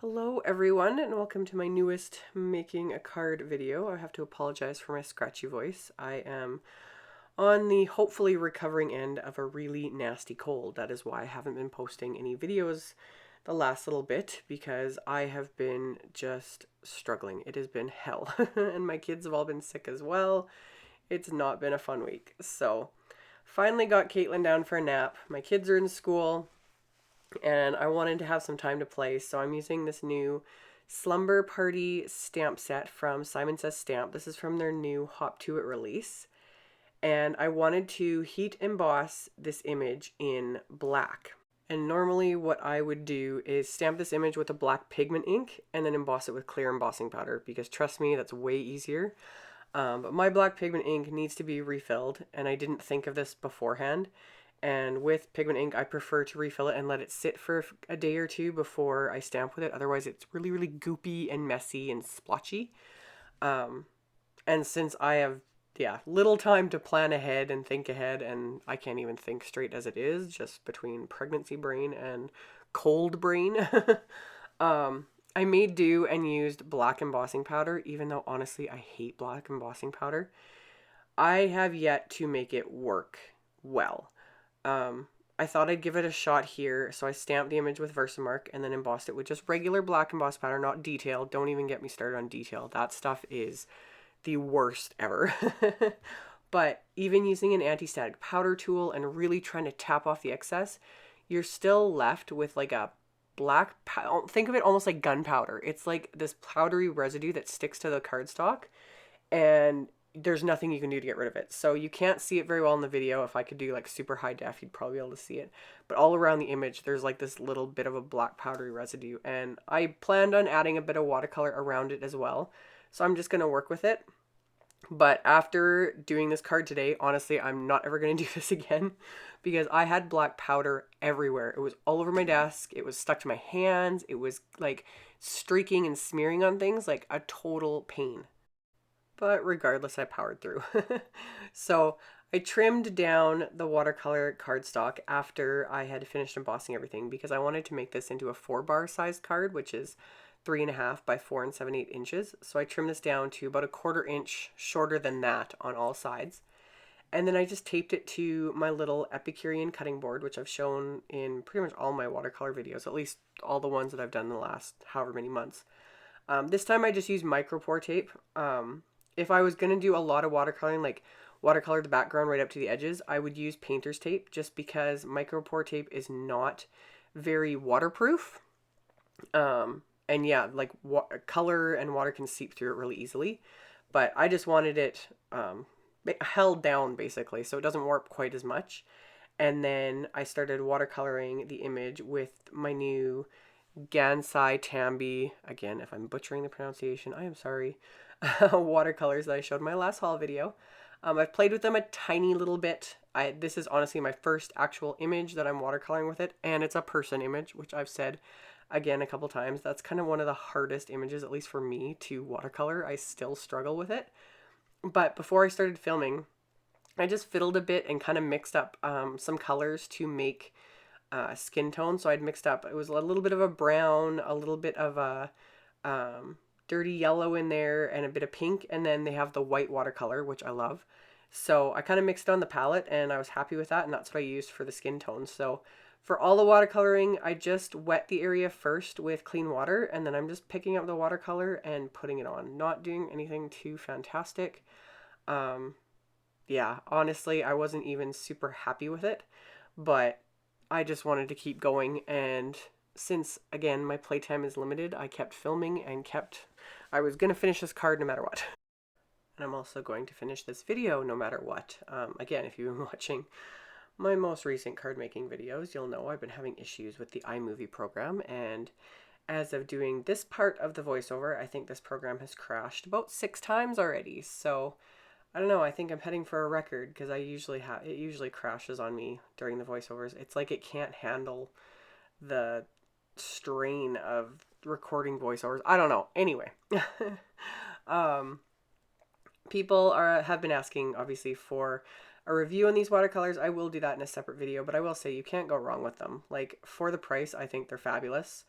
Hello everyone and welcome to my newest making a card video. I have to apologize for my scratchy voice. I am on the hopefully recovering end of a really nasty cold. That is why I haven't been posting any videos the last little bit because I have been just struggling. It has been hell and my kids have all been sick as well. It's not been a fun week. So finally got Caitlin down for a nap. My kids are in school and I wanted to have some time to play, so I'm using this new Slumber Party stamp set from Simon Says Stamp. This is from their new Hop to It release, and I wanted to heat emboss this image in black. And normally what I would do is stamp this image with a black pigment ink and then emboss it with clear embossing powder, because trust me, that's way easier. But my black pigment ink needs to be refilled, and I didn't think of this beforehand. And with pigment ink, I prefer to refill it and let it sit for a day or two before I stamp with it. Otherwise, it's really, really goopy and messy and splotchy. And since I have, little time to plan ahead and think ahead, and I can't even think straight as it is, just between pregnancy brain and cold brain, I made do and used black embossing powder, even though honestly I hate black embossing powder. I have yet to make it work well. I thought I'd give it a shot here, so I stamped the image with Versamark and then embossed it with just regular black emboss powder, not detail. Don't even get me started on detail. That stuff is the worst ever. But even using an anti-static powder tool and really trying to tap off the excess, you're still left with like a think of it almost like gunpowder. It's like this powdery residue that sticks to the cardstock, and there's nothing you can do to get rid of it. So you can't see it very well in the video. If I could do like super high def, you'd probably be able to see it. But all around the image, there's like this little bit of a black powdery residue. And I planned on adding a bit of watercolor around it as well. So I'm just going to work with it. But after doing this card today, honestly, I'm not ever going to do this again because I had black powder everywhere. It was all over my desk. It was stuck to my hands. It was like streaking and smearing on things, like a total pain. But regardless, I powered through. So I trimmed down the watercolor cardstock after I had finished embossing everything because I wanted to make this into a 4-bar size card, which is 3.5 by 4 7/8 inches. So I trimmed this down to about a 1/4 inch shorter than that on all sides. And then I just taped it to my little Epicurean cutting board, which I've shown in pretty much all my watercolor videos, at least all the ones that I've done in the last however many months. This time I just used micropore tape. If I was going to do a lot of watercoloring, like watercolor the background right up to the edges, I would use painter's tape just because micropore tape is not very waterproof. And yeah, like color and water can seep through it really easily. But I just wanted it held down basically so it doesn't warp quite as much. And then I started watercoloring the image with my new Gansai Tambi, again, if I'm butchering the pronunciation, I am sorry, watercolors that I showed in my last haul video. I've played with them a tiny little bit. This is honestly my first actual image that I'm watercoloring with it, and it's a person image, which I've said again a couple times. That's kind of one of the hardest images, at least for me, to watercolor. I still struggle with it. But before I started filming, I just fiddled a bit and kind of mixed up some colors to make skin tone. So I'd mixed up, it was a little bit of a brown, a little bit of a dirty yellow in there, and a bit of pink, and then they have the white watercolor, which I love. So I kind of mixed it on the palette and I was happy with that, and that's what I used for the skin tone. So for all the watercoloring, I just wet the area first with clean water, and then I'm just picking up the watercolor and putting it on, not doing anything too fantastic. Yeah, honestly, I wasn't even super happy with it, but I just wanted to keep going, and since, again, my playtime is limited, I kept filming and I was going to finish this card no matter what. And I'm also going to finish this video no matter what. Again, if you've been watching my most recent card making videos, you'll know I've been having issues with the iMovie program, and as of doing this part of the voiceover, I think this program has crashed about 6 times already, so I don't know, I think I'm heading for a record because it usually crashes on me during the voiceovers. It's like it can't handle the strain of recording voiceovers. I don't know. Anyway, people have been asking obviously for a review on these watercolors. I will do that in a separate video, but I will say you can't go wrong with them. Like, for the price, I think they're fabulous.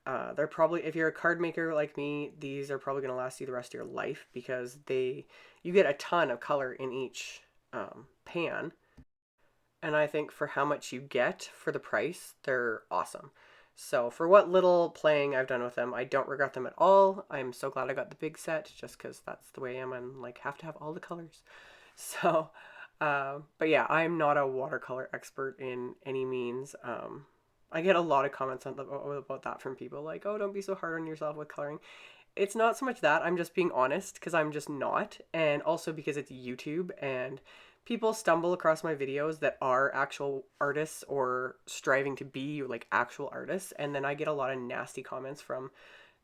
They're probably, if you're a card maker like me, these are probably going to last you the rest of your life because you get a ton of color in each pan. And I think for how much you get for the price, they're awesome. So for what little playing I've done with them, I don't regret them at all. I'm so glad I got the big set just because that's the way I am. I'm like, have to have all the colors. So, but yeah, I'm not a watercolor expert in any means. I get a lot of comments about that from people like, oh, don't be so hard on yourself with coloring. It's not so much that, I'm just being honest because I'm just not. And also because it's YouTube and people stumble across my videos that are actual artists or striving to be like actual artists. And then I get a lot of nasty comments from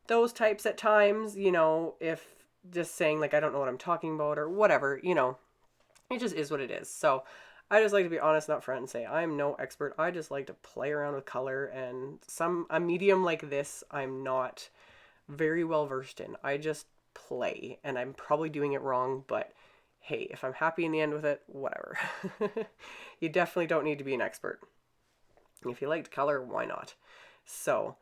those types at times, if just saying like, I don't know what I'm talking about or whatever, it just is what it is. So I just like to be honest and upfront and say I'm no expert. I just like to play around with color, and a medium like this I'm not very well versed in. I just play, and I'm probably doing it wrong, but hey, if I'm happy in the end with it, whatever. You definitely don't need to be an expert. If you liked color, why not? So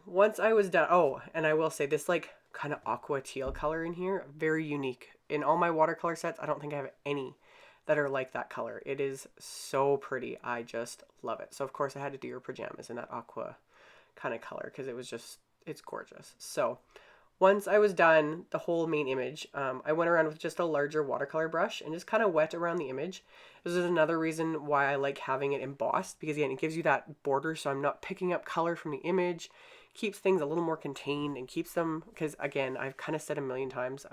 once I was done, oh, and I will say this like kind of aqua teal color in here, very unique. In all my watercolor sets, I don't think I have any that are like that color. It is so pretty. I just love it. So of course I had to do your pajamas in that aqua kind of color because it's gorgeous. So once I was done the whole main image, I went around with just a larger watercolor brush and just kind of wet around the image. This is another reason why I like having it embossed, because again, it gives you that border so I'm not picking up color from the image, keeps things a little more contained and keeps them, because again, I've kind of said a million times,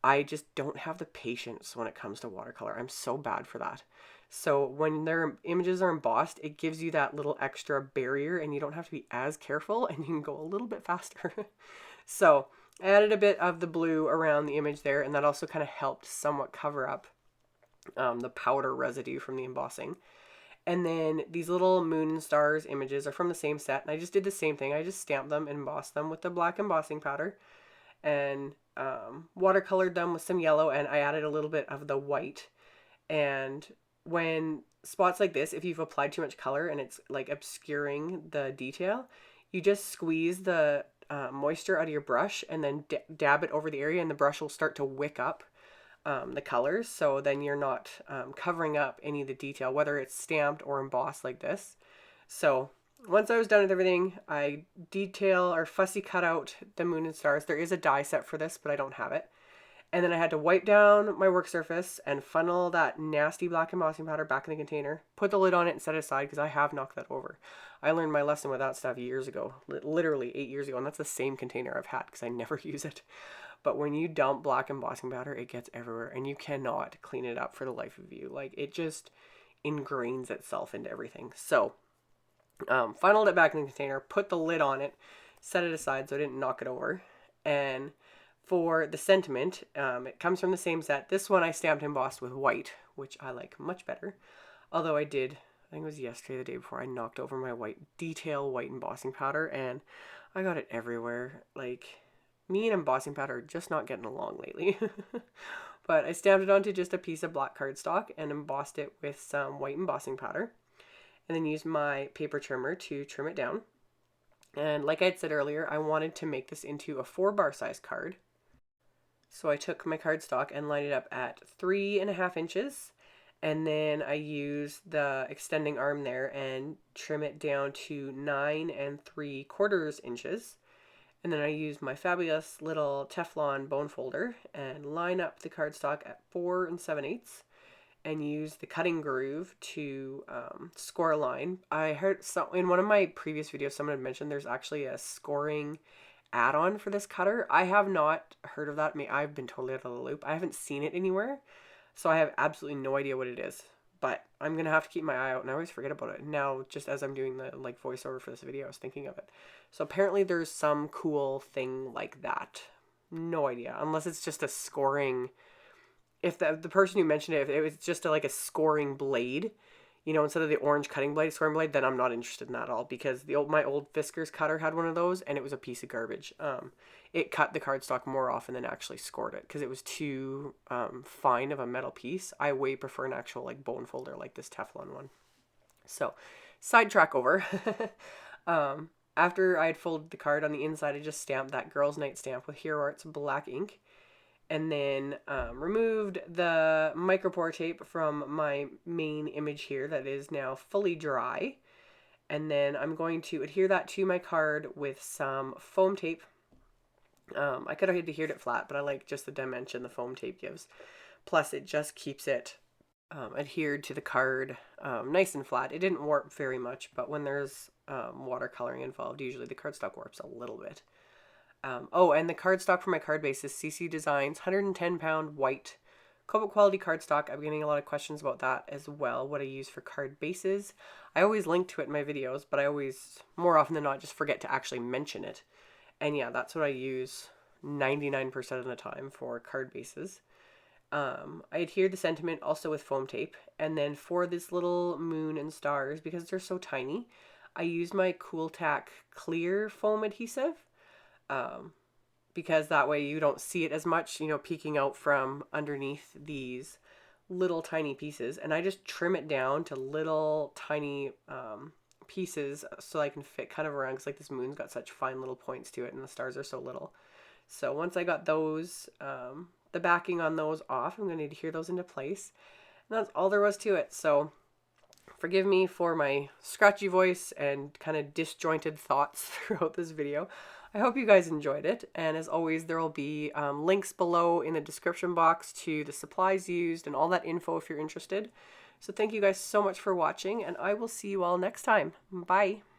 I just don't have the patience when it comes to watercolor. I'm so bad for that. So when their images are embossed, it gives you that little extra barrier and you don't have to be as careful and you can go a little bit faster. So I added a bit of the blue around the image there, and that also kind of helped somewhat cover up the powder residue from the embossing. And then these little moon and stars images are from the same set, and I just did the same thing. I just stamped them and embossed them with the black embossing powder and watercolored them with some yellow, and I added a little bit of the white. And when spots like this, if you've applied too much color and it's like obscuring the detail, you just squeeze the moisture out of your brush and then dab it over the area, and the brush will start to wick up the colors. So then you're not covering up any of the detail, whether it's stamped or embossed like this. So once I was done with everything, I detail or fussy cut out the moon and stars. There is a die set for this, but I don't have it. And then I had to wipe down my work surface and funnel that nasty black embossing powder back in the container, put the lid on it and set it aside because I have knocked that over. I learned my lesson with that stuff years ago, literally 8 years ago, and that's the same container I've had because I never use it. But when you dump black embossing powder, it gets everywhere and you cannot clean it up for the life of you. Like, it just ingrains itself into everything. So, funneled it back in the container, put the lid on it, set it aside so I didn't knock it over, and for the sentiment, it comes from the same set. This one I stamped embossed with white, which I like much better. Although I think it was yesterday, the day before, I knocked over my white embossing powder and I got it everywhere. Like, me and embossing powder are just not getting along lately. But I stamped it onto just a piece of black cardstock and embossed it with some white embossing powder. And then used my paper trimmer to trim it down. And like I had said earlier, I wanted to make this into a 4-bar size card. So I took my cardstock and lined it up at 3.5 inches, and then I used the extending arm there and trim it down to 9 3/4 inches. And then I used my fabulous little Teflon bone folder and line up the cardstock at 4 7/8 and use the cutting groove to score a line. I heard in one of my previous videos someone had mentioned there's actually a scoring add-on for this cutter. I have not heard of that. I've been totally out of the loop. I haven't seen it anywhere, so I have absolutely no idea what it is. But I'm gonna have to keep my eye out, and I always forget about it. Now, just as I'm doing the voiceover for this video, I was thinking of it. So apparently there's some cool thing like that. No idea, unless it's just a scoring. If the person who mentioned it, if it was just like a scoring blade, instead of the orange scoring blade, then I'm not interested in that at all, because my old Fiskars cutter had one of those and it was a piece of garbage. It cut the cardstock more often than actually scored it because it was too fine of a metal piece. I way prefer an actual bone folder like this Teflon one. So, sidetrack over. After I had folded the card, on the inside I just stamped that Girls Night stamp with Hero Arts black ink, and then removed the micropore tape from my main image here that is now fully dry. And then I'm going to adhere that to my card with some foam tape. I could have adhered it flat, but I like just the dimension the foam tape gives. Plus, it just keeps it adhered to the card nice and flat. It didn't warp very much, but when there's watercoloring involved, usually the cardstock warps a little bit. Oh, and the cardstock for my card base is CC Designs 110-pound white Kobo quality cardstock. I'm getting a lot of questions about that as well, what I use for card bases. I always link to it in my videos, but I always, more often than not, just forget to actually mention it. And yeah, that's what I use 99% of the time for card bases. I adhered the sentiment also with foam tape. And then for this little moon and stars, because they're so tiny, I use my Cool Tack clear foam adhesive. Because that way you don't see it as much, you know, peeking out from underneath these little tiny pieces. And I just trim it down to little tiny pieces so I can fit kind of around, because like this moon's got such fine little points to it and the stars are so little. So once I got those, the backing on those off, I'm going to adhere those into place. And that's all there was to it. So forgive me for my scratchy voice and kind of disjointed thoughts throughout this video. I hope you guys enjoyed it, and as always, there will be links below in the description box to the supplies used and all that info if you're interested. So thank you guys so much for watching, and I will see you all next time. Bye!